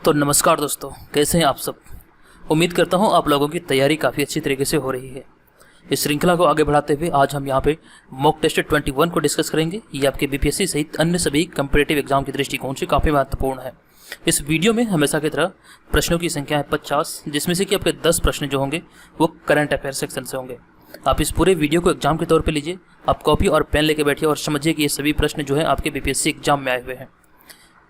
तो नमस्कार दोस्तों, कैसे हैं आप सब। उम्मीद करता हूं आप लोगों की तैयारी काफ़ी अच्छी तरीके से हो रही है। इस श्रृंखला को आगे बढ़ाते हुए आज हम यहां पे मॉक टेस्ट 21 को डिस्कस करेंगे। ये आपके बीपीएससी सहित अन्य सभी कम्पिटेटिव एग्जाम के दृष्टिकोण से काफ़ी महत्वपूर्ण है। इस वीडियो में हमेशा की तरह प्रश्नों की संख्या है 50, जिसमें से कि आपके 10 प्रश्न जो होंगे वो करंट अफेयर सेक्शन से होंगे। आप इस पूरे वीडियो को एग्जाम के तौर पर लीजिए, आप कॉपी और पेन लेके बैठिए और समझिए कि ये सभी प्रश्न जो है आपके बीपीएससी एग्जाम में आए हुए हैं।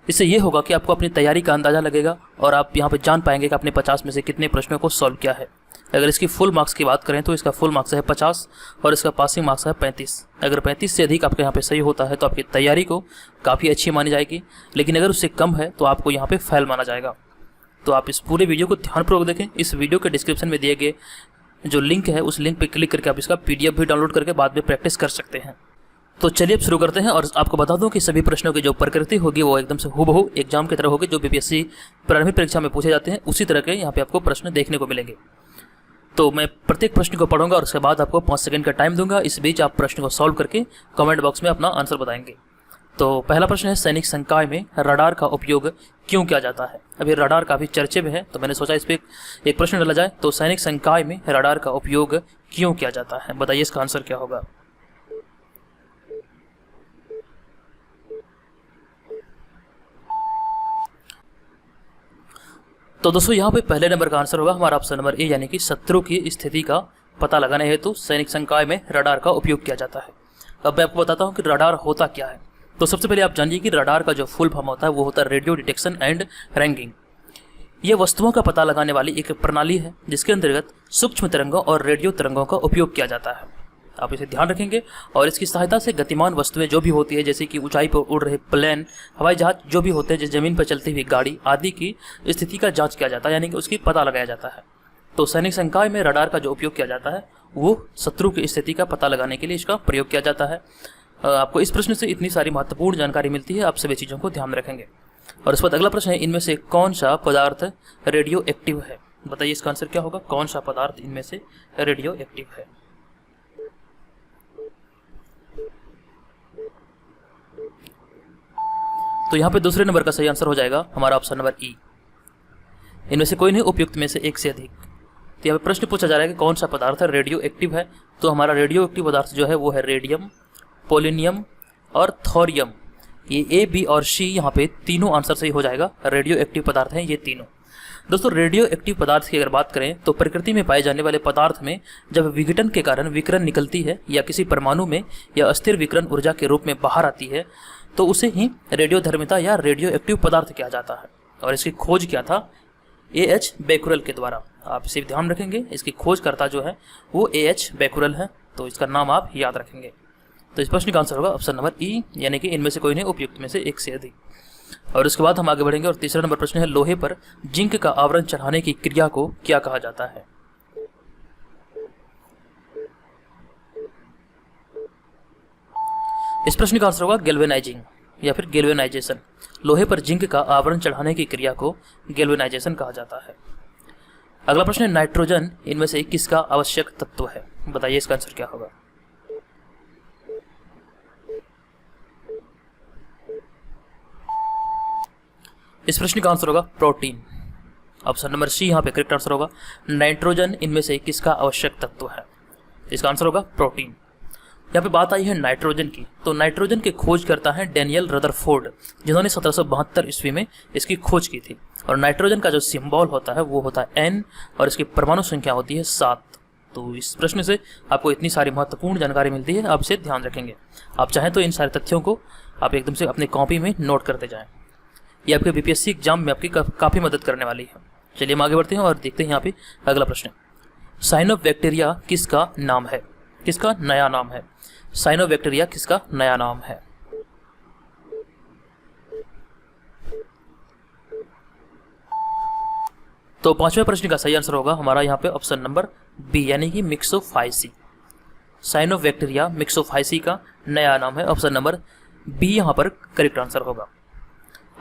इससे ये होगा कि आपको अपनी तैयारी का अंदाज़ा लगेगा और आप यहाँ पे जान पाएंगे कि आपने 50 में से कितने प्रश्नों को सॉल्व किया है। अगर इसकी फुल मार्क्स की बात करें तो इसका फुल मार्क्स है 50 और इसका पासिंग मार्क्स है 35। अगर 35 से अधिक आपके यहाँ पे सही होता है तो आपकी तैयारी को काफ़ी अच्छी मानी जाएगी, लेकिन अगर उससे कम है तो आपको यहाँ पे फेल माना जाएगा। तो आप इस पूरे वीडियो को ध्यानपूर्वक देखें। इस वीडियो के डिस्क्रिप्शन में दिए गए जो लिंक है उस लिंक पर क्लिक करके आप इसका PDF भी डाउनलोड करके बाद में प्रैक्टिस कर सकते हैं। तो चलिए अब शुरू करते हैं और आपको बता दूं कि सभी प्रश्नों की जो प्रकृति होगी वो एकदम से हूबहू एग्जाम की तरह होगी। जो बीपीएससी प्रारंभिक परीक्षा में पूछे जाते हैं उसी तरह के यहाँ पे आपको प्रश्न देखने को मिलेंगे। तो मैं प्रत्येक प्रश्न को पढ़ूंगा और उसके बाद आपको 5 सेकंड का टाइम दूंगा। इस बीच आप प्रश्न को सॉल्व करके कमेंट बॉक्स में अपना आंसर बताएंगे। तो पहला प्रश्न है, सैनिक संकाय में रडार का उपयोग क्यों किया जाता है। अभी रडार काफ़ी चर्चे में है तो मैंने सोचा इस पर एक प्रश्न डाला जाए। तो सैनिक संकाय में रडार का उपयोग क्यों किया जाता है, बताइए इसका आंसर क्या होगा। तो दोस्तों यहाँ पे पहले नंबर का आंसर होगा हमारा ऑप्शन नंबर ए, यानी कि शत्रु की स्थिति का पता लगाने हेतु सैनिक संकाय में रडार का उपयोग किया जाता है। अब मैं आपको बताता हूँ कि रडार होता क्या है। तो सबसे पहले आप जानिए कि रडार का जो फुल फॉर्म होता है वो होता है रेडियो डिटेक्शन एंड रैंकिंग। ये वस्तुओं का पता लगाने वाली एक प्रणाली है जिसके अंतर्गत सूक्ष्म तरंगों और रेडियो तरंगों का उपयोग किया जाता है। आप इसे ध्यान रखेंगे और इसकी सहायता से गतिमान वस्तुएं जो भी होती है, जैसे कि ऊंचाई पर उड़ रहे प्लेन, हवाई जहाज जो भी होते हैं, जैसे जमीन पर चलती हुई गाड़ी आदि की स्थिति का जांच किया जाता है, यानी कि उसकी पता लगाया जाता है। तो सैनिक संकाय में रडार का जो उपयोग किया जाता है वो शत्रु की स्थिति का पता लगाने के लिए इसका प्रयोग किया जाता है। आपको इस प्रश्न से इतनी सारी महत्वपूर्ण जानकारी मिलती है, आप सभी चीज़ों को ध्यान रखेंगे। और इस पर अगला प्रश्न है, इनमें से कौन सा पदार्थ रेडियो एक्टिव है, बताइए इसका आंसर क्या होगा। कौन सा पदार्थ इनमें से रेडियो एक्टिव है। तो यहाँ पे दूसरे नंबर का सही आंसर हो जाएगा हमारा ऑप्शन नंबर ई, इनमें से कोई नहीं, उपयुक्त में से एक से अधिक। तो यहाँ पे प्रश्न पूछा जा रहा है कि कौन सा पदार्थ रेडियो एक्टिव है। तो हमारा रेडियो एक्टिव पदार्थ जो है वो है रेडियम, पोलिनियम और थोरियम। ये ए, बी और सी यहाँ पे तीनों आंसर सही हो जाएगा। रेडियो एक्टिव पदार्थ हैं ये तीनों। दोस्तों रेडियो एक्टिव पदार्थ की अगर बात करें तो प्रकृति में पाए जाने वाले पदार्थ में जब विघटन के कारण विकिरण निकलती है या किसी परमाणु में या अस्थिर विकिरण ऊर्जा के रूप में बाहर आती है तो उसे ही रेडियोधर्मिता या रेडियो एक्टिव पदार्थ किया जाता है। और इसकी खोज किया था A.H. बेकुरल के द्वारा। आप इसे ध्यान रखेंगे, इसकी खोजकर्ता जो है वो A.H. बेकुरल है, तो इसका नाम आप याद रखेंगे। तो इस प्रश्न का आंसर होगा ऑप्शन नंबर ई, यानी कि इनमें से कोई नहीं, उपयुक्त में से एक से अधिक। और उसके बाद हम आगे बढ़ेंगे और तीसरा नंबर प्रश्न है, लोहे पर जिंक का आवरण चढ़ाने की क्रिया को क्या कहा जाता है। इस प्रश्न का आंसर होगा गैल्वेनाइजिंग या फिर गैल्वेनाइजेशन। लोहे पर जिंक का आवरण चढ़ाने की क्रिया को गैल्वेनाइजेशन कहा जाता है। अगला प्रश्न है, नाइट्रोजन इनमें से किसका आवश्यक तत्व है, बताइए इसका आंसर क्या होगा। इस प्रश्न का आंसर होगा प्रोटीन। ऑप्शन नंबर सी यहाँ पे करेक्ट आंसर होगा। नाइट्रोजन इनमें से किसका आवश्यक तत्व है, इसका आंसर होगा प्रोटीन। यहाँ पे बात आई है नाइट्रोजन की। तो नाइट्रोजन के खोज करता है डैनियल रदरफोर्ड, जिन्होंने 1772 ईस्वी में इसकी खोज की थी। और नाइट्रोजन का जो सिंबल होता है वो होता है N और इसकी परमाणु संख्या होती है 7। तो इस प्रश्न से आपको इतनी सारी महत्वपूर्ण जानकारी मिलती है, आप इसे ध्यान रखेंगे। आप चाहें तो इन सारे तथ्यों को आप एकदम से अपनी कॉपी में नोट करते जाएँ। ये आपके बीपीएससी एग्जाम में आपकी काफ़ी मदद करने वाली है। चलिए हम आगे बढ़ते हैं और देखते हैं यहाँ पे अगला प्रश्न। साइनोबैक्टीरिया किसका नाम है, किसका नया नाम है। साइनोबैक्टीरिया किसका नया नाम है। तो पांचवें प्रश्न का सही आंसर होगा हमारा यहाँ पे ऑप्शन नंबर बी, यानी कि मिक्सोफाइसी। साइनोबैक्टीरिया मिक्सोफाइसी का नया नाम है, ऑप्शन नंबर बी यहाँ पर करेक्ट आंसर होगा।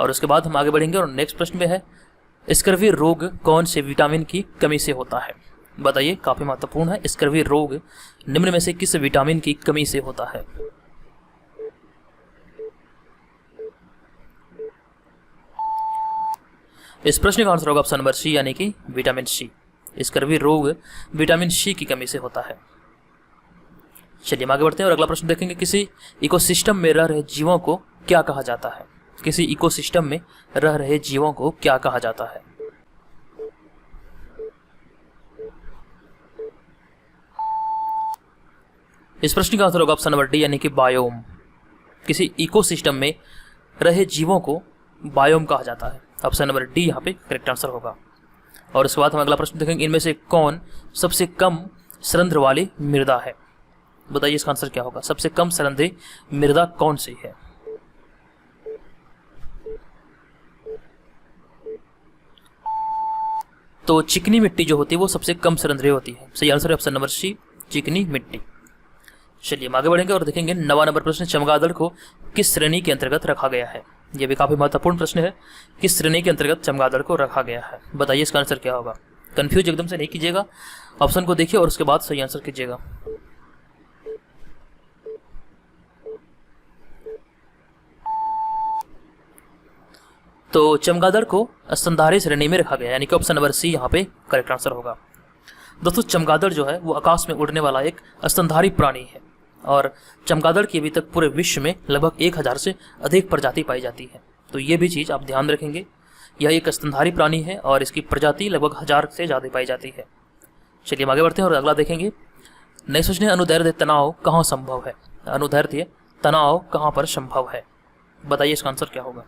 और उसके बाद हम आगे बढ़ेंगे और नेक्स्ट प्रश्न में है, स्कर्वी रोग कौन से विटामिन की कमी से होता है, बताइए। काफी महत्वपूर्ण है, स्कर्वी रोग निम्न में से किस विटामिन की कमी से होता है। इस प्रश्न का आंसर होगा ऑप्शन नंबर सी यानी कि विटामिन सी। इसका भी रोग विटामिन सी की कमी से होता है। चलिए हम आगे बढ़ते हैं और अगला प्रश्न देखेंगे, किसी इकोसिस्टम में रह रहे जीवों को क्या कहा जाता है? किसी इकोसिस्टम में रह रहे जीवों को क्या कहा जाता है? इस प्रश्न का आंसर होगा ऑप्शन नंबर डी यानी कि बायोम। किसी इकोसिस्टम में रहे जीवों को बायोम कहा जाता है। ऑप्शन नंबर डी यहाँ पे करेक्ट आंसर होगा। और इसके बाद हम अगला प्रश्न देखेंगे, इनमें से कौन सबसे कम सरंध्र वाली मृदा है? बताइए इसका आंसर क्या होगा? सबसे कम सरंध्री मृदा कौन सी है? तो चिकनी मिट्टी जो होती है वो सबसे कम सरंध्री होती है। सही आंसर है ऑप्शन नंबर सी, चिकनी मिट्टी। चलिए हम आगे बढ़ेंगे और देखेंगे 9वां नंबर प्रश्न, चमगादड़ को किस श्रेणी के अंतर्गत रखा गया है? यह भी काफी महत्वपूर्ण प्रश्न है। किस श्रेणी के अंतर्गत चमगादड़ को रखा गया है? बताइए इसका आंसर क्या होगा? कंफ्यूज एकदम से नहीं कीजिएगा, ऑप्शन को देखिए और उसके बाद सही आंसर कीजिएगा। तो चमगादड़ को स्तनधारी श्रेणी में रखा गया यानी कि ऑप्शन नंबर सी यहाँ पे करेक्ट आंसर होगा। दोस्तों चमगादड़ जो है वो आकाश में उड़ने वाला एक स्तनधारी प्राणी है और चमगादड़ की अभी तक पूरे विश्व में लगभग 1000 से अधिक प्रजाति पाई जाती है। तो ये भी चीज़ आप ध्यान रखेंगे, यह एक स्तनधारी प्राणी है और इसकी प्रजाति लगभग 1000 से ज़्यादा पाई जाती है। चलिए हम आगे बढ़ते हैं और अगला देखेंगे, नेक्स्ट प्रश्न है, अनुदैर्ध्य तनाव कहाँ संभव है? अनुदैर्ध्य तनाव कहाँ पर संभव है? बताइए इसका आंसर क्या होगा?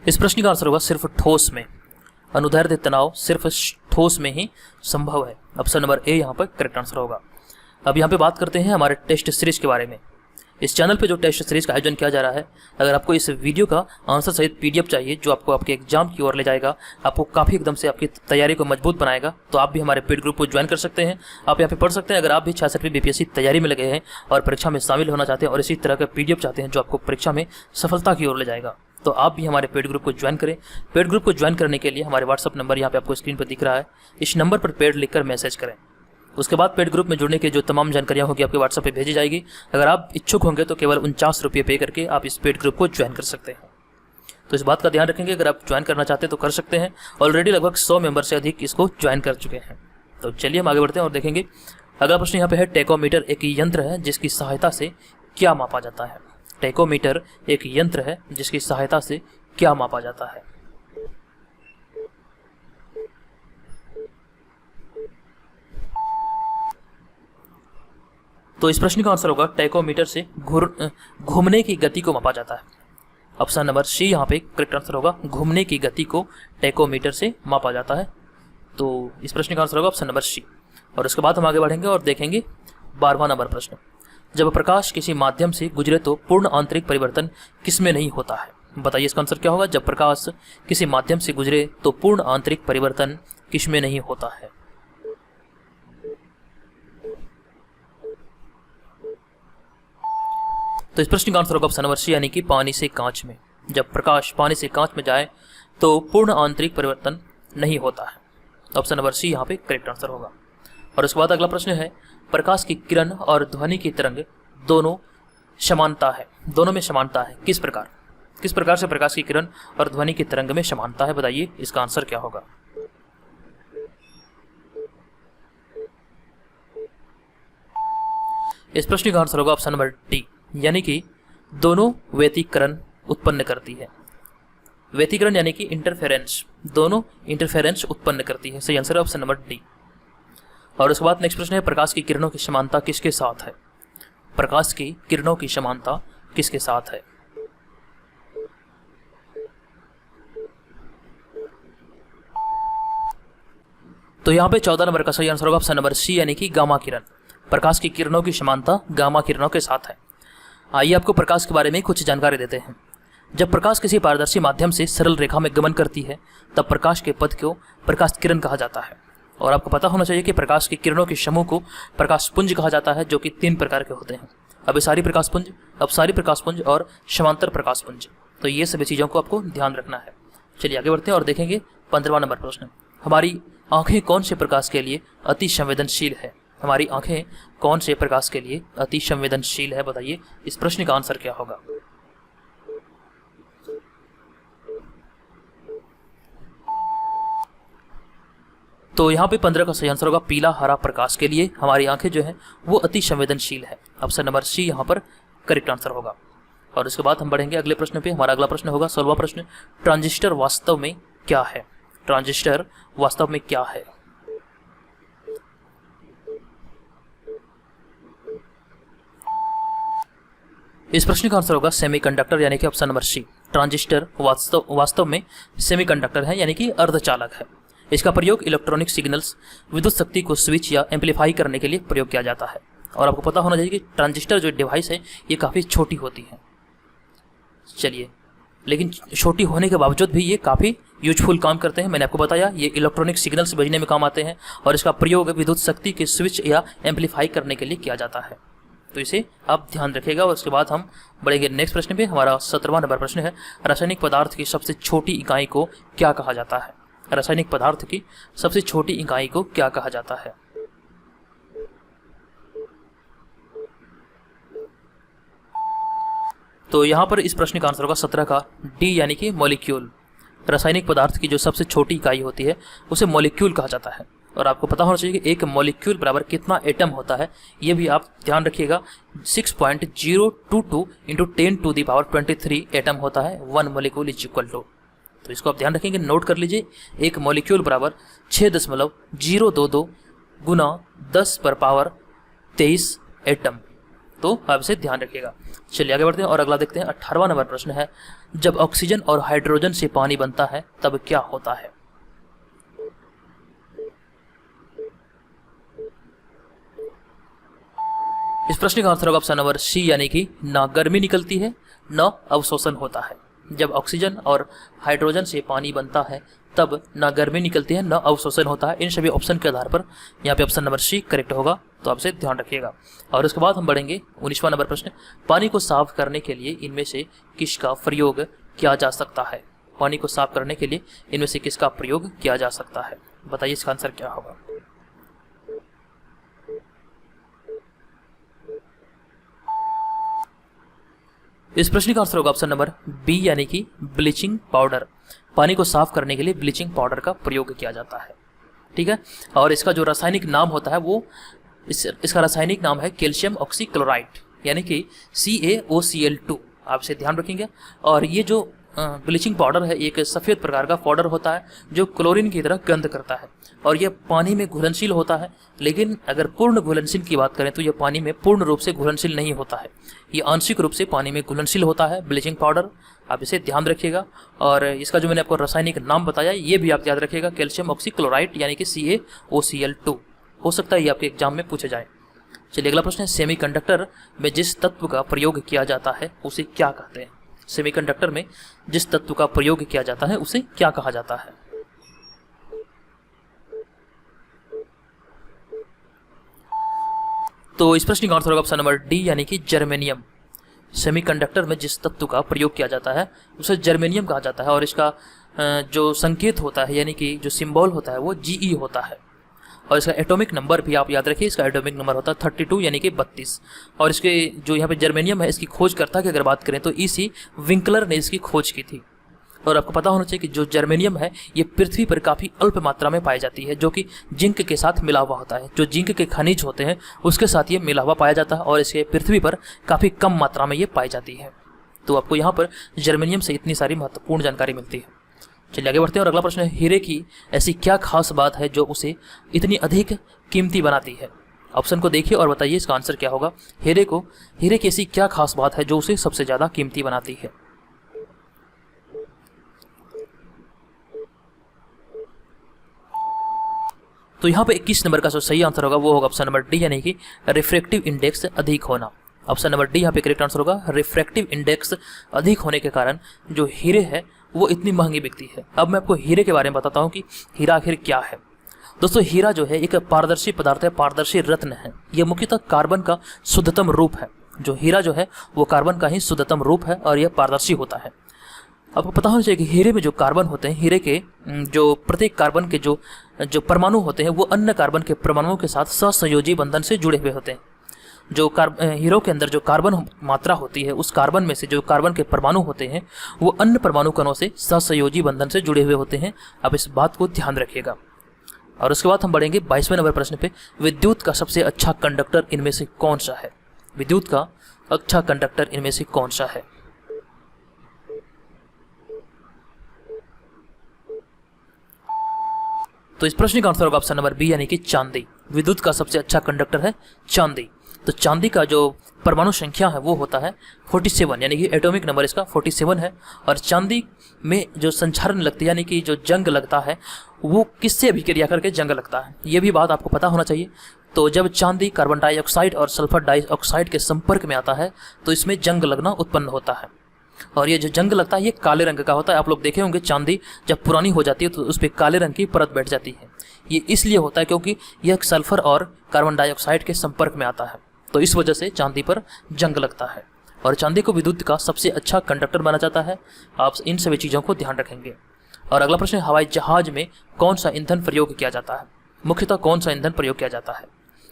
इस प्रश्न का आंसर होगा सिर्फ ठोस में। अनुदैर्ध्य तनाव सिर्फ ठोस में ही संभव है। ऑप्शन नंबर ए यहाँ पर करेक्ट आंसर होगा। अब यहाँ पे बात करते हैं हमारे टेस्ट सीरीज के बारे में। इस चैनल पे जो टेस्ट सीरीज का आयोजन किया जा रहा है, अगर आपको इस वीडियो का आंसर सहित पीडीएफ चाहिए जो आपको आपके एग्जाम की ओर ले जाएगा, आपको काफ़ी एकदम से आपकी तैयारी को मजबूत बनाएगा, तो आप भी हमारे पेड ग्रुप को ज्वाइन कर सकते हैं। आप यहाँ पे पढ़ सकते हैं। अगर आप भी 66वीं बीपीएससी तैयारी में लगे हैं और परीक्षा में शामिल होना चाहते हैं और इसी तरह का पीडीएफ चाहते हैं जो आपको परीक्षा में सफलता की ओर ले जाएगा, तो आप भी हमारे पेड ग्रुप को ज्वाइन करें। पेड ग्रुप को ज्वाइन करने के लिए हमारे व्हाट्सअप नंबर यहाँ पे आपको स्क्रीन पर दिख रहा है, इस नंबर पर पेड लिखकर मैसेज करें। उसके बाद पेड ग्रुप में जुड़ने की जो तमाम जानकारियाँ होगी आपके व्हाट्सएप पे भेजी जाएगी। अगर आप इच्छुक होंगे तो केवल 49 रुपये पे करके आप इस पेड ग्रुप को ज्वाइन कर सकते हैं। तो इस बात का ध्यान रखेंगे, अगर आप ज्वाइन करना चाहते हैं तो कर सकते हैं। ऑलरेडी लगभग 100 मेंबर से अधिक इसको ज्वाइन कर चुके हैं। तो चलिए हम आगे बढ़ते हैं और देखेंगे अगला प्रश्न यहाँ पे है, टेकोमीटर एक यंत्र है जिसकी सहायता से क्या मापा जाता है? टेकोमीटर एक यंत्र है जिसकी सहायता से क्या मापा जाता है? तो इस प्रश्न का आंसर होगा टेकोमीटर से घूमने की गति को मापा जाता है। ऑप्शन नंबर सी यहाँ पे करेक्ट आंसर होगा, घूमने की गति को टेकोमीटर से मापा जाता है। तो इस प्रश्न का आंसर होगा ऑप्शन नंबर सी। और उसके बाद हम आगे बढ़ेंगे और देखेंगे 12वां नंबर प्रश्न, जब प्रकाश किसी माध्यम से गुजरे तो पूर्ण आंतरिक परिवर्तन किसमें नहीं होता है? बताइए इसका आंसर क्या होगा? जब प्रकाश किसी माध्यम से गुजरे तो पूर्ण आंतरिक परिवर्तन किसमें नहीं होता है? तो इस प्रश्न का आंसर होगा ऑप्शन नंबर सी यानी कि पानी से कांच में। जब प्रकाश पानी से कांच में जाए तो पूर्ण आंतरिक परिवर्तन नहीं होता है। ऑप्शन नंबर सी यहाँ पे करेक्ट आंसर होगा। और उसके बाद अगला प्रश्न है, प्रकाश की किरण और ध्वनि की तरंग दोनों में समानता है किस प्रकार? किस प्रकार से प्रकाश की किरण और ध्वनि की तरंग में समानता है? बताइए इसका आंसर क्या होगा? इस प्रश्न का आंसर होगा ऑप्शन नंबर डी यानी कि दोनों व्यतिकरण उत्पन्न करती है। व्यतिकरण यानी कि इंटरफेरेंस, दोनों इंटरफेरेंस उत्पन्न करती है। सही आंसर है ऑप्शन नंबर डी। और उसके बाद नेक्स्ट प्रश्न है, प्रकाश की किरणों की समानता किसके साथ है? प्रकाश की किरणों की समानता किसके साथ है? तो यहाँ पे 14 नंबर का सही आंसर होगा ऑप्शन नंबर सी यानी कि गामा किरण। प्रकाश की किरणों की समानता गामा किरणों के साथ है। आइए आपको प्रकाश के बारे में कुछ जानकारी देते हैं। जब प्रकाश किसी पारदर्शी माध्यम से सरल रेखा में गमन करती है तब प्रकाश के पथ को प्रकाश किरण कहा जाता है। और आपको पता होना चाहिए कि प्रकाश की किरणों के समूह को प्रकाश पुंज कहा जाता है, जो कि 3 प्रकार के होते हैं, अभिसारी प्रकाश पुंज, अपसारी प्रकाश पुंज और समांतर प्रकाश पुंज। तो ये सभी चीज़ों को आपको ध्यान रखना है। चलिए आगे बढ़ते हैं और देखेंगे 15वां नंबर प्रश्न, हमारी आंखें कौन से प्रकाश के लिए अति संवेदनशील है? हमारी आंखें कौन से प्रकाश के लिए अति संवेदनशील है? बताइए इस प्रश्न का आंसर क्या होगा। तो यहाँ पे 15 का सही आंसर होगा पीला हरा प्रकाश के लिए हमारी आंखें जो है वो अति संवेदनशील है। ऑप्शन नंबर सी यहाँ पर करेक्ट आंसर होगा। और उसके बाद हम बढ़ेंगे अगले प्रश्न पे। हमारा अगला प्रश्न होगा 16वां प्रश्न, ट्रांजिस्टर वास्तव में क्या है? ट्रांजिस्टर वास्तव में क्या है? इस प्रश्न का आंसर होगा सेमीकंडक्टर, यानी कि ऑप्शन नंबर सी। ट्रांजिस्टर वास्तव में सेमीकंडक्टर है, यानी कि अर्धचालक है। इसका प्रयोग इलेक्ट्रॉनिक सिग्नल्स, विद्युत शक्ति को स्विच या एम्पलीफाई करने के लिए प्रयोग किया जाता है। और आपको पता होना चाहिए कि ट्रांजिस्टर जो डिवाइस है ये काफ़ी छोटी होती है। चलिए, लेकिन छोटी होने के बावजूद भी ये काफ़ी यूजफुल काम करते हैं। मैंने आपको बताया ये इलेक्ट्रॉनिक सिग्नल्स भेजने में काम आते हैं और इसका प्रयोग विद्युत शक्ति के स्विच या एम्पलीफाई करने के लिए किया जाता है। तो इसे आप ध्यान रखिएगा। और उसके बाद हम बढ़ेंगे नेक्स्ट प्रश्न पे। हमारा 17वां नंबर प्रश्न है, रासायनिक पदार्थ की सबसे छोटी इकाई को क्या कहा जाता है? रासायनिक पदार्थ की सबसे छोटी इकाई को क्या कहा जाता है? तो यहाँ पर इस प्रश्न का आंसर होगा 17 का डी, यानी कि मॉलिक्यूल। रासायनिक पदार्थ की जो सबसे छोटी इकाई होती है उसे मॉलिक्यूल कहा जाता है। और आपको पता होना चाहिए कि एक मॉलिक्यूल बराबर कितना एटम होता है, ये भी आप ध्यान रखिएगा। 6.022 इंटू 10⁻23 एटम होता है। 1 मॉलिक्यूल इज इक्वल टू, तो इसको आप ध्यान रखेंगे, नोट कर लीजिए। एक मॉलिक्यूल बराबर 6.022 गुना 10⁻23 एटम। तो आप इसे ध्यान रखिएगा। चलिए आगे बढ़ते हैं और अगला देखते हैं। 18वां नंबर प्रश्न है, जब ऑक्सीजन और हाइड्रोजन से पानी बनता है तब क्या होता है? इस प्रश्न का आंसर होगा ऑप्शन नंबर सी, यानी कि ना गर्मी निकलती है न अवशोषण होता है। जब ऑक्सीजन और हाइड्रोजन से पानी बनता है तब ना गर्मी निकलती है न अवशोषण होता है। इन सभी ऑप्शन के आधार पर यहाँ पे ऑप्शन नंबर सी करेक्ट होगा, तो आपसे ध्यान रखिएगा। और उसके बाद हम बढ़ेंगे 19वां नंबर प्रश्न, पानी को साफ करने के लिए इनमें से किसका प्रयोग किया जा सकता है? पानी को साफ करने के लिए इनमें से किसका प्रयोग किया जा सकता है? बताइए इसका आंसर क्या होगा। इस प्रश्न का आंसर होगा ऑप्शन नंबर बी, यानी कि ब्लीचिंग पाउडर। पानी को साफ करने के लिए ब्लीचिंग पाउडर का प्रयोग किया जाता है। ठीक है, और इसका जो रासायनिक नाम होता है वो इसका रासायनिक नाम है कैल्शियम ऑक्सीक्लोराइड, यानी कि CaOCl2। आप इसे ध्यान रखेंगे। और ये जो ब्लीचिंग पाउडर है एक सफ़ेद प्रकार का पाउडर होता है जो क्लोरीन की तरह गंध करता है और यह पानी में घुलनशील होता है। लेकिन अगर पूर्ण घुलनशील की बात करें तो यह पानी में पूर्ण रूप से घुलनशील नहीं होता है, ये आंशिक रूप से पानी में घुलनशील होता है ब्लीचिंग पाउडर। आप इसे ध्यान रखिएगा। और इसका जो मैंने आपको रासायनिक नाम बताया ये भी आप याद रखिएगा, कैल्शियम ऑक्सीक्लोराइड, यानी कि CaOCl2। हो सकता है ये आपके एग्जाम में पूछे जाए। चलिए अगला प्रश्न है, सेमीकंडक्टर में जिस तत्व का प्रयोग किया जाता है उसे क्या कहते हैं? सेमीकंडक्टर में जिस तत्व का प्रयोग किया जाता है उसे क्या कहा जाता है? तो इस प्रश्न का आंसर होगा ऑप्शन नंबर डी, यानी कि जर्मेनियम। सेमीकंडक्टर में जिस तत्व का प्रयोग किया जाता है उसे जर्मेनियम कहा जाता है। और इसका जो संकेत होता है, यानी कि जो सिंबल होता है वो Ge होता है। और इसका एटॉमिक नंबर भी आप याद रखिए, इसका एटॉमिक नंबर होता है 32, यानी कि 32। और इसके जो यहाँ पे जर्मेनियम है इसकी खोजकर्ता की अगर बात करें तो E.C. विंकलर ने इसकी खोज की थी। और आपको पता होना चाहिए कि जो जर्मेनियम है ये पृथ्वी पर काफ़ी अल्प मात्रा में पाई जाती है, जो कि जिंक के साथ मिला हुआ होता है। जो जिंक के खनिज होते हैं उसके साथ ये मिला हुआ पाया जाता है और इसके पृथ्वी पर काफ़ी कम मात्रा में ये पाई जाती है। तो आपको यहाँ पर जर्मेनियम से इतनी सारी महत्वपूर्ण जानकारी मिलती है। चलिए आगे बढ़ते हैं और अगला प्रश्न है, हीरे की ऐसी क्या खास बात है जो उसे इतनी अधिक कीमती बनाती है? ऑप्शन को देखिए और बताइए इसका आंसर क्या होगा। हीरे की ऐसी क्या खास बात है जो उसे सबसे ज़्यादा कीमती बनाती है? तो यहाँ पे 21 नंबर का जो सही आंसर होगा वो होगा ऑप्शन नंबर डी, यानी कि रिफ्रैक्टिव इंडेक्स अधिक होना। ऑप्शन नंबर डी यहाँ पे करेक्ट आंसर होगा। रिफ्रैक्टिव इंडेक्स अधिक होने के कारण जो हीरे है वो इतनी महंगी बिकती है। अब मैं आपको हीरे के बारे में बताता हूँ कि हीरा आखिर क्या है। दोस्तों हीरा जो है एक पारदर्शी पदार्थ है, पारदर्शी रत्न है। यह मुख्यतः कार्बन का शुद्धतम रूप है। जो हीरा जो है वो कार्बन का ही शुद्धतम रूप है और यह पारदर्शी होता है। आपको पता होना चाहिए कि हीरे में जो कार्बन होते हैं, हीरे के जो प्रत्येक कार्बन के जो जो परमाणु होते हैं वो अन्य कार्बन के परमाणुओं के साथ सहसंयोजी बंधन से जुड़े हुए होते हैं। जो हीरो के अंदर जो कार्बन मात्रा होती है, उस कार्बन में से जो कार्बन के परमाणु होते हैं वो अन्य परमाणु कणों से सहसंयोजी बंधन से जुड़े हुए होते हैं। अब इस बात को ध्यान रखिएगा। और उसके बाद हम बढ़ेंगे 22वें नंबर प्रश्न पे। विद्युत का सबसे अच्छा कंडक्टर इनमें से कौन सा है? विद्युत का अच्छा कंडक्टर इनमें से कौन सा है? तो इस प्रश्न का आंसर होगा ऑप्शन नंबर बी, यानी कि चांदी। विद्युत का सबसे अच्छा कंडक्टर है चांदी। तो चांदी का जो परमाणु संख्या है वो होता है 47, यानी कि एटॉमिक नंबर इसका 47 है। और चांदी में जो संचारण लगती है, यानी कि जो जंग लगता है, वो किससे अभिक्रिया करके जंग लगता है, ये भी बात आपको पता होना चाहिए। तो जब चांदी कार्बन डाइऑक्साइड और सल्फर डाइऑक्साइड के संपर्क में आता है तो इसमें जंग लगना उत्पन्न होता है। और ये जो जंग लगता है ये काले रंग का होता है। आप लोग देखे होंगे चांदी जब पुरानी हो जाती है तो उस पर काले रंग की परत बैठ जाती है। ये इसलिए होता है क्योंकि यह सल्फर और कार्बन डाइऑक्साइड के संपर्क में आता है, तो इस वजह से चांदी पर जंग लगता है। और चांदी को विद्युत का सबसे अच्छा कंडक्टर माना जाता है। आप इन सभी चीज़ों को ध्यान रखेंगे। और अगला प्रश्न, हवाई जहाज में कौन सा ईंधन प्रयोग किया जाता है? मुख्यतः कौन सा ईंधन प्रयोग किया जाता है?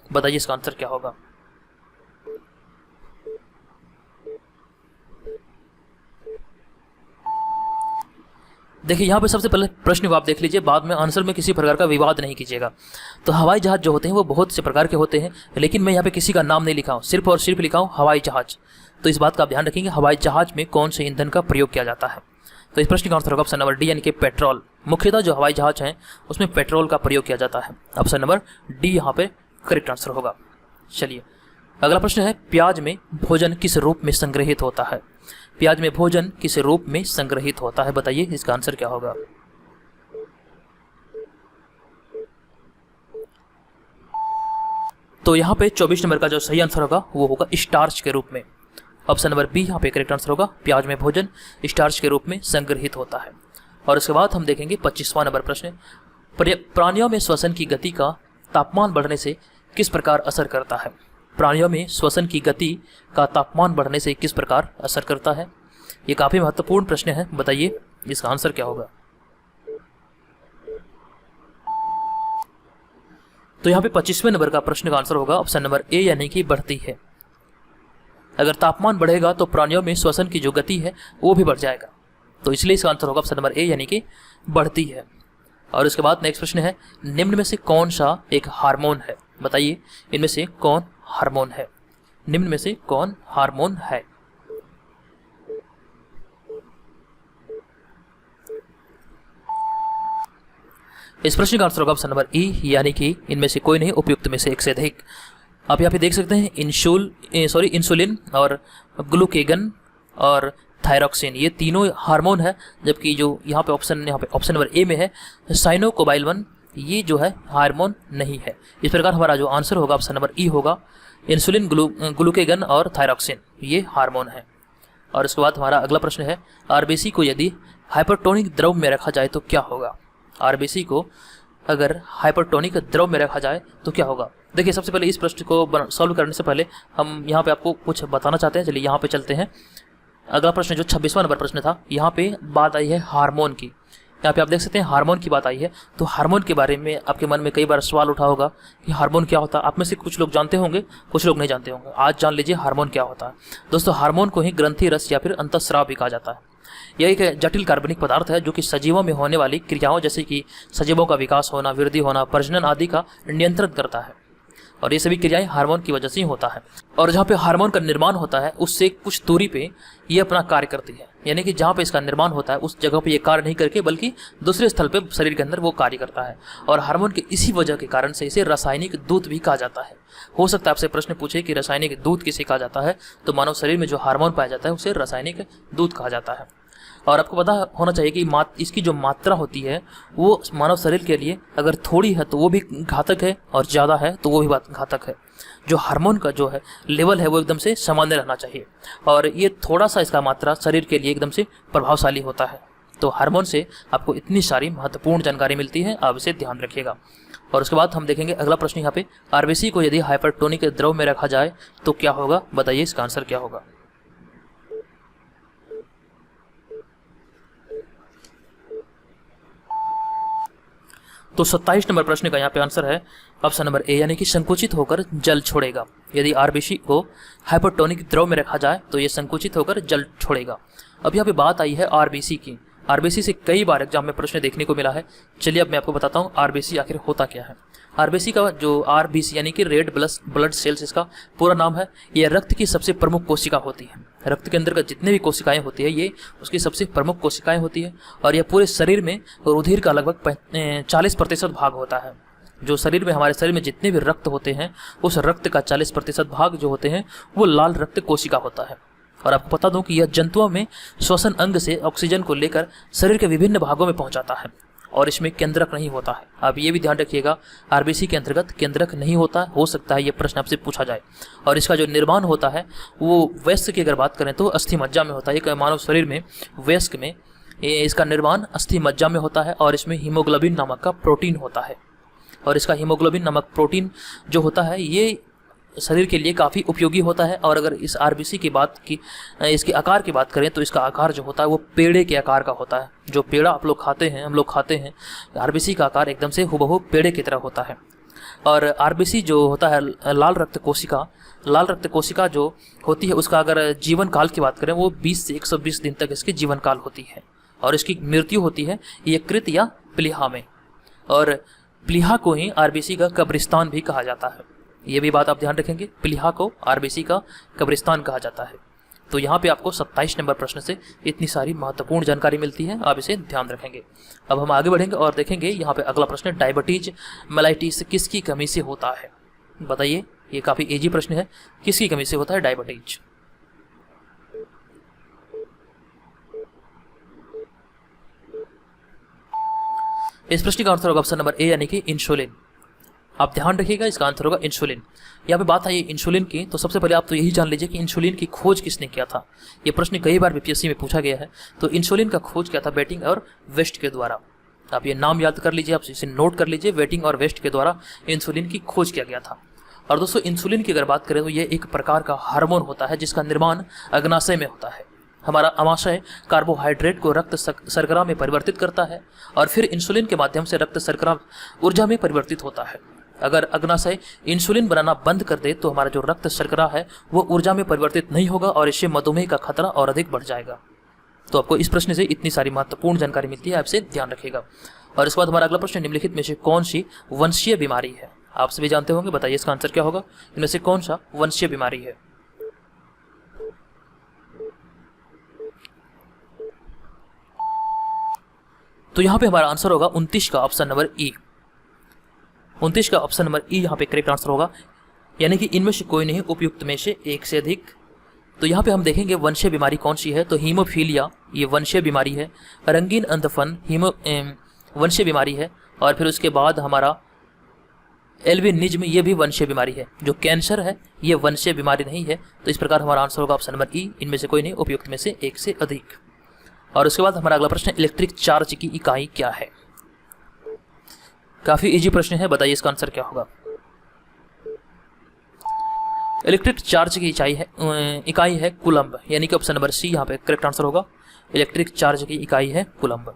बताइए इसका आंसर क्या होगा। देखिए यहाँ पे सबसे पहले प्रश्न को आप देख लीजिए, बाद में आंसर में किसी प्रकार का विवाद नहीं कीजिएगा। तो हवाई जहाज जो होते हैं वो बहुत से प्रकार के होते हैं, लेकिन मैं यहाँ पे किसी का नाम नहीं लिखा हूँ, सिर्फ और सिर्फ लिखा हूँ हवाई जहाज। तो इस बात का आप ध्यान रखेंगे, हवाई जहाज में कौन से ईंधन का प्रयोग किया जाता है। तो इस प्रश्न का आंसर होगा ऑप्शन नंबर डी, यानी कि पेट्रोल। मुख्यतः जो हवाई जहाज हैं उसमें पेट्रोल का प्रयोग किया जाता है। ऑप्शन नंबर डी यहाँ पे करेक्ट आंसर होगा। चलिए अगला प्रश्न है, प्याज में भोजन किस रूप में संग्रहित होता है? प्याज में भोजन किस रूप में संग्रहित होता है? बताइए इसका आंसर क्या होगा। तो यहाँ पे 24 नंबर का जो सही आंसर होगा वो होगा स्टार्च के रूप में। ऑप्शन नंबर बी यहाँ पे करेक्ट आंसर होगा। प्याज में भोजन स्टार्च के रूप में संग्रहित होता है। और उसके बाद हम देखेंगे 25वां नंबर प्रश्न, प्राणियों में श्वसन की गति का तापमान बढ़ने से किस प्रकार असर करता है? प्राणियों में श्वसन की गति का तापमान बढ़ने से किस प्रकार असर करता है? ये काफी महत्वपूर्ण प्रश्न है, बताइए इसका आंसर क्या होगा। तो यहाँ पे 25वें नंबर का प्रश्न का आंसर होगा ऑप्शन नंबर ए, यानी कि बढ़ती है। अगर तापमान बढ़ेगा तो प्राणियों में श्वसन की जो गति है वो भी बढ़ जाएगा, तो इसलिए इसका आंसर होगा ऑप्शन नंबर ए, यानी कि बढ़ती है। और इसके बाद नेक्स्ट प्रश्न है, निम्न में से कौन सा एक हार्मोन है? बताइए इनमें से कौन हार्मोन है? निम्न में से कौन हार्मोन है? इस प्रश्न का आंसर होगा ऑप्शन नंबर ई, यानी कि इनमें से कोई नहीं, उपयुक्त में से एक से अधिक। आप यहाँ पे देख सकते हैं इंसुलिन और ग्लूकेगन और थायरॉक्सिन, ये तीनों हार्मोन है। जबकि जो यहाँ पे ऑप्शन नंबर ए में है साइनोकोबाइल-1, ये जो है हार्मोन नहीं है। इस प्रकार हमारा जो आंसर होगा ऑप्शन नंबर ई होगा, इंसुलिन, ग्लूकेगन और थायरॉक्सिन ये हार्मोन है। और उसके बाद हमारा अगला प्रश्न है, आरबीसी को यदि हाइपरटोनिक द्रव में रखा जाए तो क्या होगा? आरबीसी को अगर हाइपरटोनिक द्रव में रखा जाए तो क्या होगा? देखिए सबसे पहले इस प्रश्न को सॉल्व करने से पहले हम यहाँ पे आपको कुछ बताना चाहते हैं। चलिए यहाँ पे चलते हैं। अगला प्रश्न जो 26वां नंबर प्रश्न था, यहाँ पे बात आई है हार्मोन की। यहाँ पे आप देख सकते हैं हार्मोन की बात आई है। तो हार्मोन के बारे में आपके मन में कई बार सवाल उठा होगा कि हार्मोन क्या होता है। आप में से कुछ लोग जानते होंगे, कुछ लोग नहीं जानते होंगे। आज जान लीजिए हार्मोन क्या होता है। दोस्तों हार्मोन को ही ग्रंथि रस या फिर अंतःस्राव भी कहा जाता है। यह एक जटिल कार्बनिक पदार्थ है जो कि सजीवों में होने वाली क्रियाओं जैसे कि सजीवों का विकास होना, वृद्धि होना, प्रजनन आदि का नियंत्रण करता है। और ये सभी क्रियाएं हार्मोन की वजह से ही होता है। और जहाँ पे हार्मोन का निर्माण होता है उससे कुछ दूरी पे ये अपना कार्य करती है, यानी कि जहाँ पे इसका निर्माण होता है उस जगह पे ये कार्य नहीं करके बल्कि दूसरे स्थल पे शरीर के अंदर वो कार्य करता है। और हार्मोन के इसी वजह के कारण से इसे रासायनिक दूत भी कहा जाता है। हो सकता है आपसे प्रश्न पूछे कि रासायनिक दूत किसे कहा जाता है, तो मानव शरीर में जो हार्मोन पाया जाता है उसे रासायनिक दूत कहा जाता है। और आपको पता होना चाहिए कि इसकी जो मात्रा होती है वो मानव शरीर के लिए अगर थोड़ी है तो वो भी घातक है और ज़्यादा है तो वो भी घातक है। जो हार्मोन का जो है लेवल है वो एकदम से सामान्य रहना चाहिए, और ये थोड़ा सा इसका मात्रा शरीर के लिए एकदम से प्रभावशाली होता है। तो हार्मोन से आपको इतनी सारी महत्वपूर्ण जानकारी मिलती है, आप इसे ध्यान रखिएगा। और उसके बाद हम देखेंगे अगला प्रश्न यहाँ पे, आरबीसी को यदि हाइपरटोनिक द्रव में रखा जाए तो क्या होगा? बताइए इसका आंसर क्या होगा। तो 27 नंबर प्रश्न का यहाँ पे आंसर है ऑप्शन नंबर ए, यानी कि संकुचित होकर जल छोड़ेगा। यदि आरबीसी को हाइपोटोनिक द्रव में रखा जाए तो ये संकुचित होकर जल छोड़ेगा। अब यहाँ पे बात आई है आरबीसी की। आरबीसी से कई बार एग्जाम में प्रश्न देखने को मिला है। चलिए अब मैं आपको बताता हूँ आरबीसी आखिर होता क्या है। आरबीसी का जो आरबीसी यानी कि रेड ब्लड सेल्स इसका पूरा नाम है। ये रक्त की सबसे प्रमुख कोशिका होती है। रक्त के अंदर का जितने भी कोशिकाएं होती है ये उसकी सबसे प्रमुख कोशिकाएं होती है। और यह पूरे शरीर में रुधिर का लगभग 40% भाग होता है। जो शरीर में हमारे शरीर में जितने भी रक्त होते हैं उस रक्त का 40% भाग जो होते हैं वो लाल रक्त कोशिका होता है। और आपको बता दूं कि यह जंतुओं में श्वसन अंग से ऑक्सीजन को लेकर शरीर के विभिन्न भागों में पहुंचाता है और इसमें केंद्रक नहीं होता है। आप ये भी ध्यान रखिएगा, आरबीसी के अंतर्गत केंद्रक नहीं होता। हो सकता है ये प्रश्न आपसे पूछा जाए। और इसका जो निर्माण होता है वो वयस्क की अगर बात करें तो अस्थि मज्जा में होता है। एक मानव शरीर में वयस्क में इसका निर्माण अस्थि मज्जा में होता है और इसमें हीमोग्लोबिन नामक का प्रोटीन होता है। और इसका हीमोग्लोबिन नामक प्रोटीन जो होता है ये शरीर के लिए काफ़ी उपयोगी होता है। और अगर इस आरबीसी की बात की इसके आकार की बात करें तो इसका आकार जो होता है वो पेड़े के आकार का होता है। जो पेड़ा आप लोग खाते हैं, हम लोग खाते हैं, आरबीसी का आकार एकदम से हुबहू पेड़े की तरह होता है। और आरबीसी जो होता है लाल रक्त कोशिका जो होती है उसका अगर जीवन काल की बात करें वो 20 से 120 दिन तक इसकी जीवन काल होती है। और इसकी मृत्यु होती है यकृत या प्लीहा में। और प्लीहा को ही आरबीसी का कब्रिस्तान भी कहा जाता है। ये भी बात आप ध्यान रखेंगे, प्लीहा को आरबीसी का कब्रिस्तान कहा जाता है। तो यहाँ पे आपको 27 नंबर प्रश्न से इतनी सारी महत्वपूर्ण जानकारी मिलती है, आप इसे ध्यान रखेंगे। अब हम आगे बढ़ेंगे और देखेंगे यहाँ पे अगला प्रश्न, डायबिटीज मेलाइटिस किसकी कमी से होता है? बताइए, ये काफ़ी इजी प्रश्न है। किसकी कमी से होता है डायबिटीज? इस प्रश्न का आंसर होगा ऑप्शन नंबर ए, यानी कि इंसुलिन। आप ध्यान रखिएगा, इसका आंसर होगा इंसुलिन। यहाँ पे बात आई इंसुलिन की, तो सबसे पहले आप तो यही जान लीजिए कि इंसुलिन की खोज किसने किया था। ये प्रश्न कई बार बीपीएससी में पूछा गया है। तो इंसुलिन का खोज किया था बेटिंग और वेस्ट के द्वारा। आप ये नाम याद कर लीजिए, आप इसे नोट कर लीजिए, वेटिंग और वेस्ट के द्वारा इंसुलिन की खोज किया गया था। और दोस्तों इंसुलिन की अगर बात करें तो ये एक प्रकार का हार्मोन होता है जिसका निर्माण अग्नाशय में होता है। हमारा अमाशय कार्बोहाइड्रेट को रक्त शर्करा में परिवर्तित करता है और फिर इंसुलिन के माध्यम से रक्त शर्करा ऊर्जा में परिवर्तित होता है। अगर अग्नाशय इंसुलिन बनाना बंद कर दे तो हमारा जो रक्त शर्करा है वो ऊर्जा में परिवर्तित नहीं होगा और इससे मधुमेह का खतरा और अधिक बढ़ जाएगा। तो आपको इस प्रश्न से इतनी सारी महत्वपूर्ण जानकारी मिलती है, आपसे ध्यान रखिएगा। और इसके बाद हमारा अगला प्रश्न, निम्नलिखित में से कौन सी वंशीय बीमारी है? आप सभी जानते होंगे, बताइए इसका आंसर क्या होगा। इनमें से कौन सा वंशीय बीमारी है? तो यहाँ पे हमारा आंसर होगा 29 का ऑप्शन नंबर ई। 29 का ऑप्शन नंबर ई यहाँ पे करेक्ट आंसर होगा, यानी कि इनमें से कोई नहीं, उपयुक्त में से एक से अधिक। तो यहाँ पे हम देखेंगे वंशीय बीमारी कौन सी है। तो हीमोफीलिया ये वंशीय बीमारी है। रंगीन अंधपन वंशीय बीमारी है। और फिर उसके बाद हमारा एल्बिनिज्म ये भी वंशीय बीमारी है। जो कैंसर है ये वंशीय बीमारी नहीं है। तो इस प्रकार हमारा आंसर होगा ऑप्शन नंबर ई, इनमें से कोई नहीं, उपयुक्त में से एक से अधिक। और उसके बाद हमारा अगला प्रश्न, इलेक्ट्रिक चार्ज की इकाई क्या है? काफी इजी प्रश्न है, बताइए इसका आंसर क्या होगा। इलेक्ट्रिक चार्ज की इकाई है कूलम्ब, यानी कि ऑप्शन नंबर सी यहाँ पे करेक्ट आंसर होगा। इलेक्ट्रिक चार्ज की इकाई है कूलम्ब।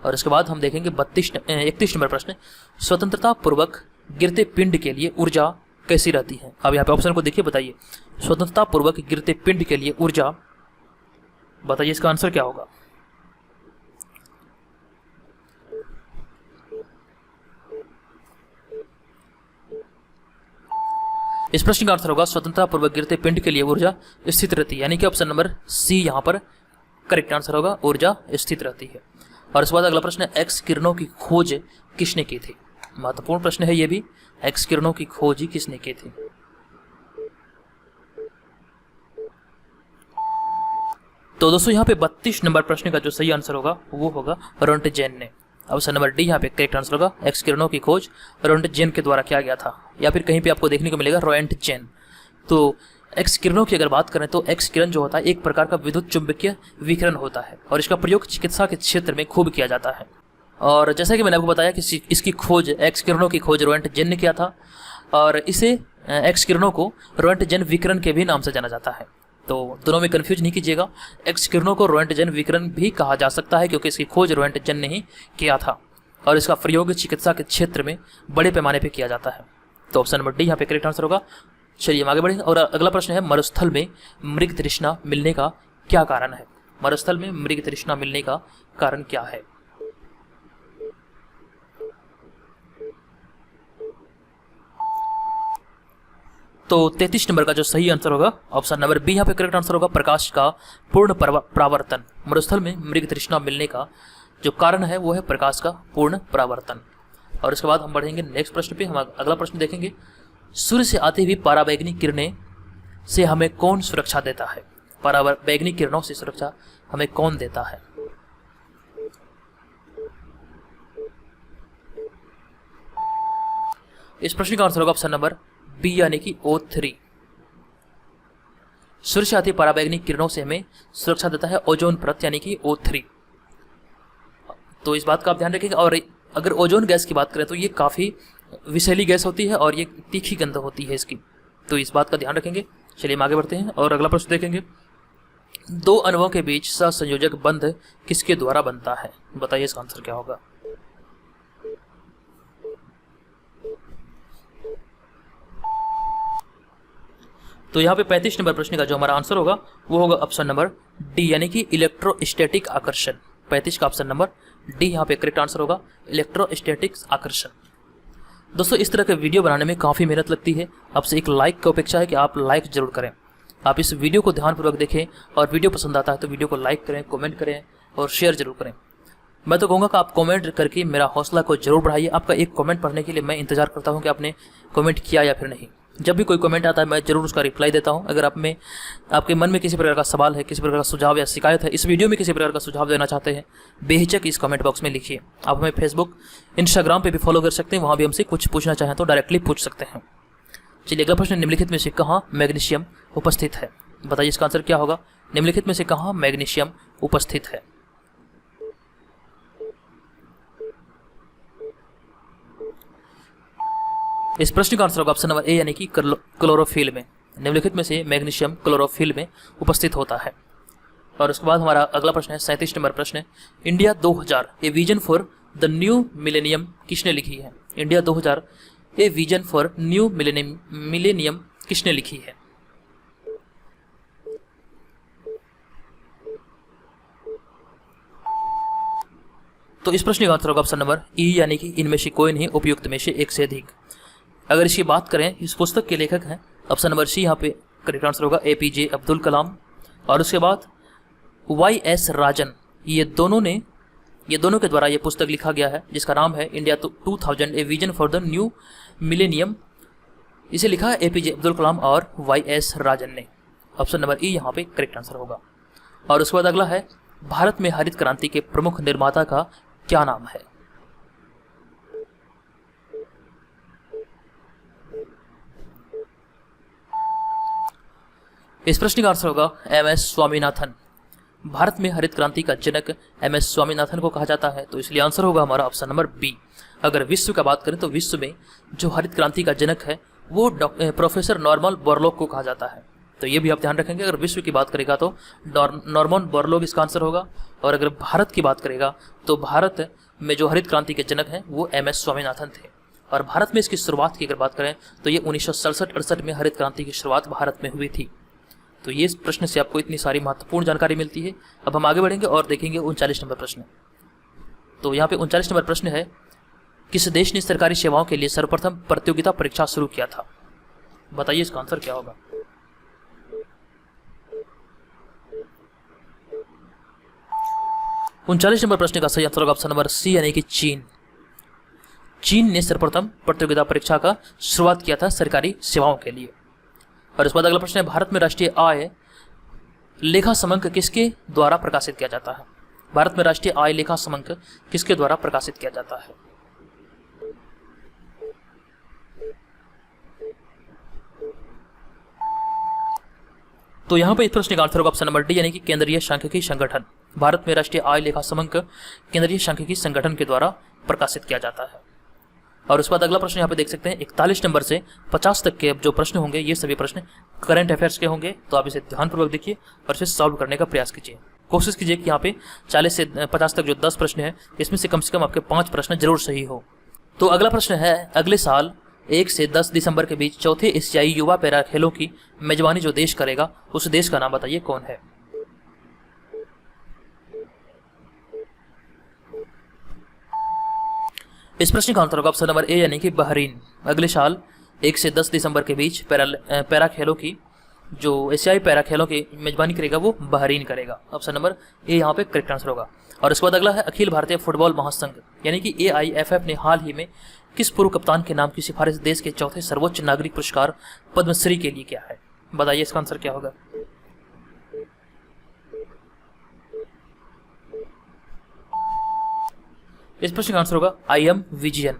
और इसके बाद हम देखेंगे 31 नंबर प्रश्न, स्वतंत्रता पूर्वक गिरते पिंड के लिए ऊर्जा कैसी रहती है? अब यहाँ पे ऑप्शन को देखिए, बताइए स्वतंत्रता पूर्वक गिरते पिंड के लिए ऊर्जा, बताइए इसका आंसर क्या होगा। इस प्रश्न का आंसर होगा स्वतंत्रता पूर्वक गिरते पिंड के लिए ऊर्जा स्थित रहती है, यानी कि ऑप्शन नंबर सी यहाँ पर करेक्ट आंसर होगा, ऊर्जा स्थित रहती है। और इसके बाद अगला प्रश्न, एक्स किरणों की खोज किसने की थी? महत्वपूर्ण प्रश्न है ये भी, एक्स किरणों की खोज किसने की थी? तो दोस्तों यहाँ पे 32 नंबर प्रश्न का जो सही आंसर होगा वो होगा रोंटगेन ने। ऑप्शन नंबर डी यहाँ पे करेक्ट आंसर होगा। एक्स किरणों की खोज रोंटगेन के द्वारा किया गया था, या फिर कहीं पे आपको देखने को मिलेगा रोएंटगेन। तो एक्स किरणों की अगर बात करें तो एक्स किरण जो होता है एक प्रकार का विद्युत चुंबकीय विकिरण होता है और इसका प्रयोग चिकित्सा के क्षेत्र में खूब किया जाता है। और जैसा कि मैंने आपको बताया कि इसकी खोज, एक्स किरणों की खोज रोएंटगेन ने किया था और इसे एक्स किरणों को रोएंटगेन विकिरण के भी नाम से जाना जाता है। तो दोनों में कंफ्यूज नहीं कीजिएगा, एक्स किरणों को रोएंटगेन विकिरण भी कहा जा सकता है क्योंकि इसकी खोज रोएंटगेन ने ही किया था। और इसका प्रयोग चिकित्सा के क्षेत्र में बड़े पैमाने पर किया जाता है। तो ऑप्शन नंबर डी यहाँ पे करेक्ट आंसर होगा। चलिए हम आगे बढ़ेंगे और अगला प्रश्न है मरुस्थल में मृग तृष्णा मिलने का क्या कारण है। मरुस्थल में मृग तृष्णा मिलने का कारण क्या है। तो 33 नंबर का जो सही आंसर होगा ऑप्शन नंबर बी यहाँ पे करेक्ट आंसर होगा, प्रकाश का पूर्ण परावर्तन। मरुस्थल में मृग तृष्णा मिलने का जो कारण है वो है प्रकाश का पूर्ण परावर्तन। और इसके बाद हम बढ़ेंगे नेक्स्ट प्रश्न पे। हम अगला प्रश्न देखेंगे, सूर्य से आती हुई पराबैंगनी किरणें से हमें कौन सुरक्षा देता है। पराबैंगनी किरणों से सुरक्षा हमें कौन देता है। इस प्रश्न का आंसर होगा ऑप्शन नंबर बी यानी कि O3। सूर्य से आती पराबैंगनी किरणों से हमें सुरक्षा देता है ओजोन परत यानी कि O3। तो इस बात का आप ध्यान रखेंगे। और अगर ओजोन गैस की बात करें तो ये काफ़ी विषैली गैस होती है और ये तीखी गंध होती है इसकी, तो इस बात का ध्यान रखेंगे। चलिए हम आगे बढ़ते हैं और अगला प्रश्न देखेंगे, दो अणुओं के बीच सहसंयोजक बंध किसके द्वारा बनता है। बताइए इसका आंसर क्या होगा। तो यहाँ पे 35 नंबर प्रश्न का जो हमारा आंसर होगा वो होगा ऑप्शन नंबर डी यानी कि इलेक्ट्रोस्टैटिक आकर्षण। 35 का ऑप्शन नंबर डी यहाँ पे करेक्ट आंसर होगा, इलेक्ट्रोस्टैटिक आकर्षण। दोस्तों इस तरह के वीडियो बनाने में काफ़ी मेहनत लगती है, आपसे एक लाइक की अपेक्षा है कि आप लाइक जरूर करें। आप इस वीडियो को ध्यानपूर्वक देखें और वीडियो पसंद आता है तो वीडियो को लाइक करें, कमेंट करें और शेयर जरूर करें। मैं तो कहूँगा कि आप कमेंट करके मेरा हौसला को जरूर बढ़ाइए। आपका एक कमेंट पढ़ने के लिए मैं इंतजार करता हूँ कि आपने कमेंट किया या फिर नहीं। जब भी कोई कमेंट आता है मैं जरूर उसका रिप्लाई देता हूं। अगर आप में आपके मन में किसी प्रकार का सवाल है, किसी प्रकार का सुझाव या शिकायत है, इस वीडियो में किसी प्रकार का सुझाव देना चाहते हैं, बेहिचक इस कमेंट बॉक्स में लिखिए। आप हमें फेसबुक, इंस्टाग्राम पे भी फॉलो कर सकते हैं, वहाँ भी हमसे कुछ पूछना चाहें तो डायरेक्टली पूछ सकते हैं। चलिए अगला प्रश्न, निम्नलिखित में से कहाँ मैग्नीशियम उपस्थित है। बताइए इसका आंसर क्या होगा। निम्नलिखित में से कहाँ मैग्नीशियम उपस्थित है। इस प्रश्न का आंसर होगा ऑप्शन नंबर ए यानी कि क्लोरोफिल में। निम्नलिखित में से मैग्नीशियम क्लोरोफिल में उपस्थित होता है। और उसके बाद हमारा अगला प्रश्न है 37 नंबर प्रश्न है, India 2000 a vision for the new millennium किसने लिखी है। India 2000 a vision for new millennium किसने लिखी है। तो इस प्रश्न का आंसर होगा ऑप्शन नंबर ई यानी कि इनमें से कोई नहीं, उपयुक्त में से एक से अधिक। अगर इसकी बात करें, इस पुस्तक के लेखक हैं ऑप्शन नंबर सी यहाँ पे करेक्ट आंसर होगा APJ अब्दुल कलाम। और उसके बाद YS राजन, ये दोनों के द्वारा ये पुस्तक लिखा गया है जिसका नाम है India 2000 a vision for the new millennium. इसे लिखा है APJ अब्दुल कलाम और YS राजन ने। ऑप्शन नंबर ई यहाँ पे करेक्ट आंसर होगा। और उसके बाद अगला है, भारत में हरित क्रांति के प्रमुख निर्माता का क्या नाम है। इस प्रश्न का आंसर होगा MS स्वामीनाथन। भारत में हरित क्रांति का जनक MS स्वामीनाथन को कहा जाता है, तो इसलिए आंसर होगा हमारा ऑप्शन नंबर बी। अगर विश्व का बात करें तो विश्व में जो हरित क्रांति का जनक है वो प्रोफेसर नॉर्मन बोरलॉग को कहा जाता है। तो ये भी आप ध्यान रखेंगे, अगर विश्व की बात करेगा तो नॉर्मन बोरलॉग इसका आंसर होगा। और अगर भारत की बात करेगा तो भारत में जो हरित क्रांति के जनक हैं वो MS स्वामीनाथन थे। और भारत में इसकी शुरुआत की अगर बात करें तो ये 1967-68 में हरित क्रांति की शुरुआत भारत में हुई थी। तो ये इस प्रश्न से आपको इतनी सारी महत्वपूर्ण जानकारी मिलती है। अब हम आगे बढ़ेंगे और देखेंगे 39 नंबर प्रश्न। तो यहाँ पे 39 नंबर प्रश्न है, किस देश ने सरकारी सेवाओं के लिए सर्वप्रथम प्रतियोगिता परीक्षा शुरू किया था। बताइए इसका आंसर क्या होगा। उनचालीस नंबर प्रश्न का सही आंसर होगा ऑप्शन नंबर सी यानी कि चीन। चीन ने सर्वप्रथम प्रतियोगिता परीक्षा का शुरुआत किया था सरकारी सेवाओं के लिए। और इसके बाद अगला प्रश्न है, भारत में राष्ट्रीय आय लेखा समंक किसके द्वारा प्रकाशित किया जाता है। भारत में राष्ट्रीय आय लेखा समंक किसके द्वारा प्रकाशित किया जाता है। तो यहाँ पे इस प्रश्न का आंसर होगा ऑप्शन नंबर डी यानी कि केंद्रीय सांख्यिकी संगठन। भारत में राष्ट्रीय आय लेखा समंक केंद्रीय सांख्यिकी संगठन के द्वारा प्रकाशित किया जाता है। और उसके बाद अगला प्रश्न यहाँ पे देख सकते हैं 41 नंबर से 50 तक के जो प्रश्न होंगे ये सभी प्रश्न करंट अफेयर्स के होंगे। तो आप इसे ध्यानपूर्वक देखिए और इसे सॉल्व करने का प्रयास कीजिए। कोशिश कीजिए कि यहाँ पे 40 से 50 तक जो 10 प्रश्न है इसमें से कम आपके 5 प्रश्न जरूर सही हो। तो अगला प्रश्न है, अगले साल 1 से 10 दिसंबर के बीच चौथे एशियाई युवा पैरा खेलों की मेजबानी जो देश करेगा उस देश का नाम बताइए कौन है। इस प्रश्न का आंसर होगा ऑप्शन नंबर ए यानी कि बहरीन। अगले साल 1 से 10 दिसंबर के बीच पैरा खेलों की जो एशियाई पैरा खेलों की मेजबानी करेगा वो बहरीन करेगा। ऑप्शन नंबर ए यहाँ पे करेक्ट आंसर होगा। और इसके बाद अगला है, अखिल भारतीय फुटबॉल महासंघ यानी कि AIFF ने हाल ही में किस पूर्व कप्तान के नाम की सिफारिश देश के चौथे सर्वोच्च नागरिक पुरस्कार पद्मश्री के लिए किया है। बताइए इसका आंसर क्या होगा। इस प्रश्न का आंसर होगा IM Vijayan.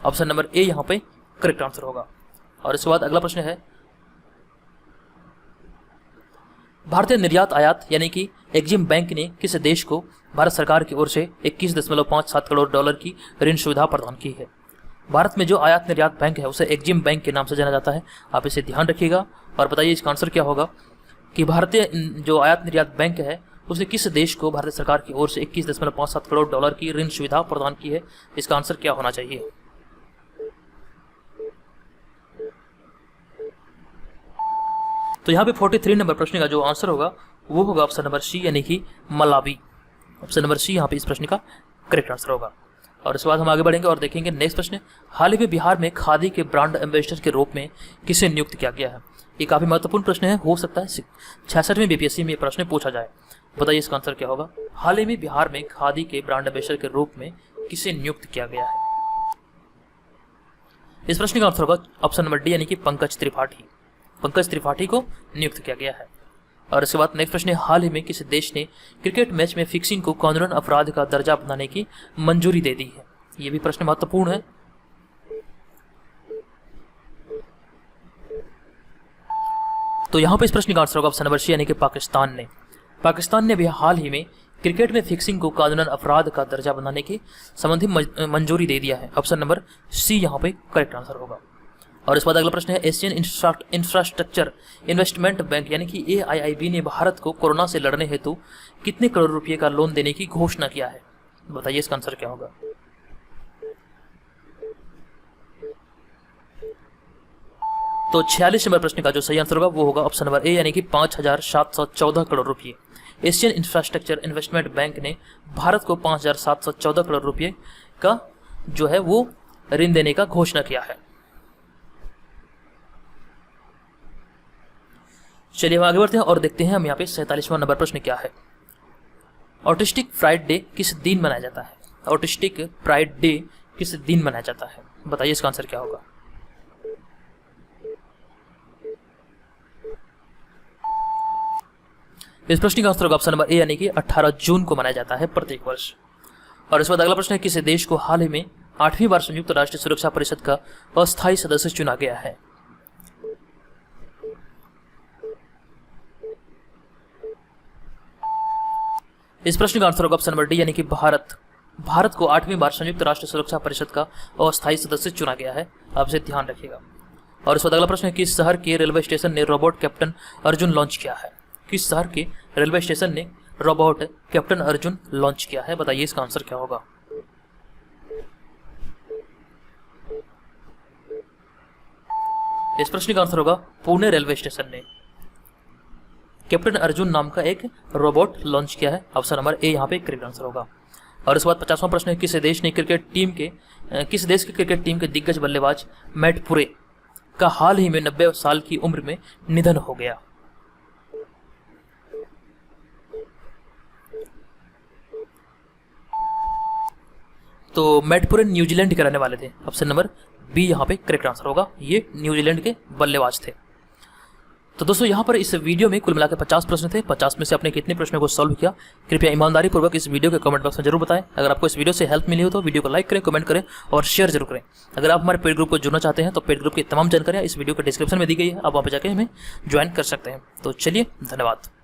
Option number A यहाँ पे करेक्ट आंसर होगा। और इसके बाद अगला प्रश्न है, भारतीय निर्यात आयात यानी कि एग्जिम बैंक ने किस देश को भारत सरकार की ओर से 21.57 करोड़ डॉलर की ऋण सुविधा प्रदान की है। भारत में जो आयात निर्यात बैंक है उसे एग्जिम बैंक के नाम से जाना जाता है। आप इसे ध्यान रखिएगा और बताइए इसका आंसर क्या होगा कि भारतीय जो आयात निर्यात बैंक है उसने किस देश को भारत सरकार की ओर से 21.57 करोड़ डॉलर की ऋण सुविधा प्रदान की है। इसका आंसर क्या होना चाहिए। तो यहाँ पे 43 नंबर प्रश्न का जो आंसर होगा वो होगा ऑप्शन नंबर सी यानी कि मलावी। ऑप्शन नंबर सी यहाँ पे इस प्रश्न का करेक्ट आंसर होगा। और इसके बाद हम आगे बढ़ेंगे और देखेंगे नेक्स्ट प्रश्न, हाल ही में बिहार में खादी के ब्रांड एम्बेसडर के रूप में किसे नियुक्त किया गया है। ये काफी महत्वपूर्ण प्रश्न है, हो सकता है 66वें BPSC में प्रश्न पूछा जाए। बताइए इसका आंसर क्या होगा। हाल ही में बिहार में खादी के ब्रांड एम्बेसडर के रूप में किसे नियुक्त किया गया है। इस प्रश्न का आंसर होगा ऑप्शन नंबर डी यानी कि पंकज त्रिपाठी को नियुक्त किया गया है। और इसके बाद नेक्स्ट प्रश्न है, हाल ही में किस देश ने क्रिकेट मैच में फिक्सिंग को कानूनन अपराध का दर्जा बनाने की मंजूरी दे दी है। यह भी प्रश्न महत्वपूर्ण है। तो यहां पे इस प्रश्न का आंसर होगा ऑप्शन नंबर सी यानी कि पाकिस्तान ने भी हाल ही में क्रिकेट में फिक्सिंग को कानूनन अपराध का दर्जा बनाने की संबंधी मंजूरी दे दिया है। ऑप्शन नंबर सी यहाँ पे करेक्ट आंसर होगा। और इस बाद अगला प्रश्न है, एशियन इंफ्रास्ट्रक्चर इन्वेस्टमेंट बैंक यानी कि AIIB ने भारत को कोरोना से लड़ने हेतु कितने करोड़ रुपए का लोन देने की घोषणा किया है। बताइए इसका आंसर क्या होगा। तो 46 नंबर प्रश्न का जो सही आंसर होगा वो होगा ऑप्शन नंबर ए यानी कि 5,714 करोड़ रुपए। एशियन इंफ्रास्ट्रक्चर इन्वेस्टमेंट बैंक ने भारत को 5,714 करोड़ रुपए का जो है वो ऋण देने का घोषणा किया है। चलिए हम आगे बढ़ते हैं और देखते हैं हम यहाँ पे 47वां नंबर प्रश्न क्या है। ऑटिस्टिक प्राइड डे किस दिन मनाया जाता है। ऑटिस्टिक प्राइड डे किस दिन मनाया जाता है। बताइए इसका आंसर क्या होगा। इस प्रश्न का आंसर होगा ऑप्शन नंबर ए यानी कि 18 जून को मनाया जाता है प्रत्येक वर्ष। और इसके बाद अगला प्रश्न है, किस देश को हाल ही में 8वीं बार संयुक्त राष्ट्र सुरक्षा परिषद का अस्थायी सदस्य चुना गया है। इस प्रश्न का आंसर होगा ऑप्शन नंबर डी यानी कि भारत को 8वीं बार संयुक्त राष्ट्र सुरक्षा परिषद का अस्थायी सदस्य चुना गया है। आप इसे ध्यान रखिएगा। और इस बाद अगला प्रश्न है, किस शहर के रेलवे स्टेशन ने रोबोट कैप्टन अर्जुन लॉन्च किया है। किस शहर के रेलवे स्टेशन ने रोबोट कैप्टन अर्जुन लॉन्च किया है। बताइए इसका आंसर क्या होगा। इस प्रश्न का आंसर होगा पुणे रेलवे स्टेशन ने कैप्टन अर्जुन नाम का एक रोबोट लॉन्च किया है। ऑप्शन नंबर ए यहाँ पे करेक्ट आंसर होगा। और इसके बाद 50वां प्रश्न है, किस देश के क्रिकेट टीम के दिग्गज बल्लेबाज मैट पुरे का हाल ही में 90 साल की उम्र में निधन हो गया। तो मैट पुरे न्यूजीलैंड के रहने वाले थे। ऑप्शन नंबर बी यहाँ पे करेक्ट आंसर होगा। ये न्यूजीलैंड के बल्लेबाज थे। तो दोस्तों यहाँ पर इस वीडियो में कुल मिलाकर 50 प्रश्न थे। 50 में से आपने कितने प्रश्नों को सॉल्व किया, कृपया ईमानदारी पूर्वक इस वीडियो के कमेंट बॉक्स में जरूर बताएं। अगर आपको इस वीडियो से हेल्प मिली हो तो वीडियो को लाइक करें, कमेंट करें और शेयर जरूर करें। अगर आप हमारे पेड ग्रुप को जुड़ना चाहते हैं तो पेड ग्रुप की तमाम जानकारियाँ इस वीडियो के डिस्क्रिप्शन में दी गई है, आप वहाँ पर जाकर हमें ज्वाइन कर सकते हैं। तो चलिए, धन्यवाद।